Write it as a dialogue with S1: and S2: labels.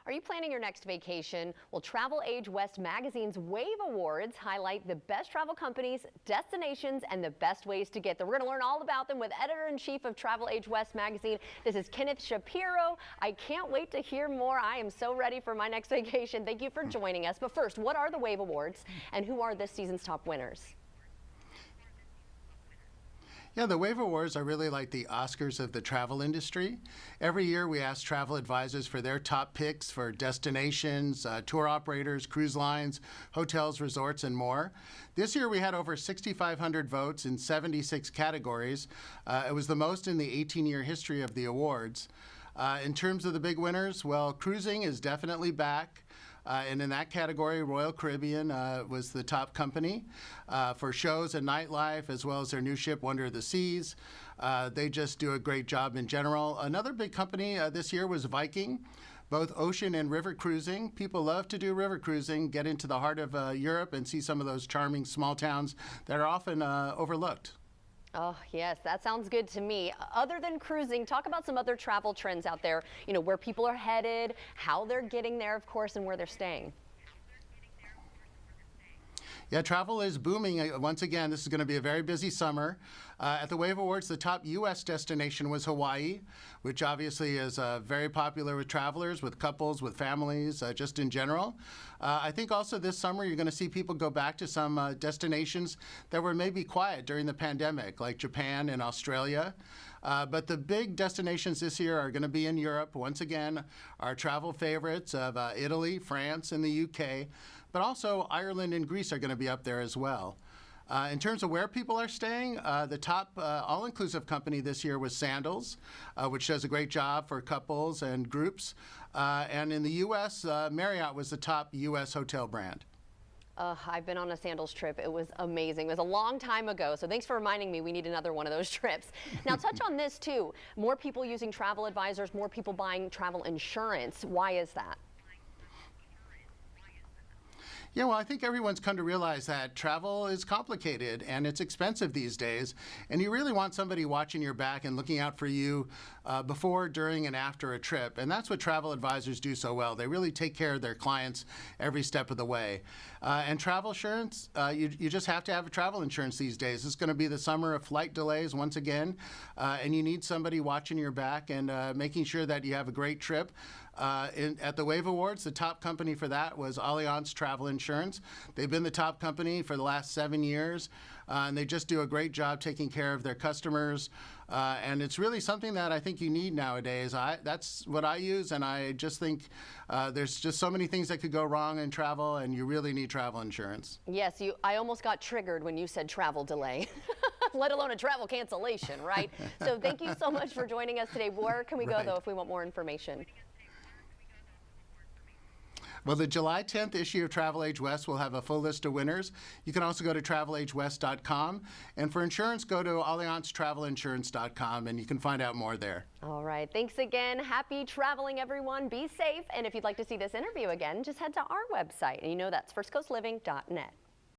S1: Are you planning your next vacation? Well, TravelAge West magazine's Wave Awards highlight the best travel companies, destinations, and the best ways to get there. We're going to learn all about them with Editor-in-Chief of TravelAge West magazine. This is Kenneth Shapiro. I can't wait to hear more. I am so ready for my next vacation. Thank you for joining us. But first, what are the Wave Awards and who are this season's top winners?
S2: Yeah, the Wave Awards are really like the Oscars of the travel industry. Every year we ask travel advisors for their top picks for destinations, tour operators, cruise lines, hotels, resorts, and more. This year we had over 6,500 votes in 76 categories. It was the most in the 18-year history of the awards. In terms of the big winners, well, cruising is definitely back. And in that category, Royal Caribbean was the top company for shows and nightlife, as well as their new ship, Wonder of the Seas. They just do a great job in general. Another big company this year was Viking, both ocean and river cruising. People love to do river cruising, get into the heart of Europe and see some of those charming small towns that are often overlooked.
S1: Oh, yes, that sounds good to me. Other than cruising, talk about some other travel trends out there, where people are headed, how they're getting there, of course, and where they're staying.
S2: Yeah, travel is booming. Once again, this is going to be a very busy summer. At the Wave Awards, the top U.S. destination was Hawaii, which obviously is very popular with travelers, with couples, with families, just in general. I think also this summer you're going to see people go back to some destinations that were maybe quiet during the pandemic, like Japan and Australia. But the big destinations this year are going to be in Europe. Once again, our travel favorites of Italy, France, and the UK. But also Ireland and Greece are going to be up there as well. In terms of where people are staying, the top all-inclusive company this year was Sandals, which does a great job for couples and groups. And in the U.S., Marriott was the top U.S. hotel brand.
S1: I've been on a Sandals trip. It was amazing. It was a long time ago, so thanks for reminding me we need another one of those trips. Now, touch on this, too. More people using travel advisors, more people buying travel insurance. Why is that?
S2: Yeah, well, I think everyone's come to realize that travel is complicated and it's expensive these days, and you really want somebody watching your back and looking out for you before, during, and after a trip. And that's what travel advisors do so well. They really take care of their clients every step of the way. And travel insurance, you just have to have a travel insurance these days. It's going to be the summer of flight delays once again, and you need somebody watching your back and making sure that you have a great trip. At the Wave Awards, the top company for that was Allianz Travel Insurance. They've been the top company for the last 7 years, and they just do a great job taking care of their customers. And it's really something that I think you need nowadays. That's what I use, and I just think there's just so many things that could go wrong in travel, and you really need travel insurance.
S1: Yes, I almost got triggered when you said travel delay, let alone a travel cancellation, right? So thank you so much for joining us today. Where can we go, though, if we want more information?
S2: Well, the July 10th issue of TravelAge West will have a full list of winners. You can also go to travelagewest.com. And for insurance, go to allianztravelinsurance.com, and you can find out more there.
S1: All right. Thanks again. Happy traveling, everyone. Be safe. And if you'd like to see this interview again, just head to our website. And that's firstcoastliving.net.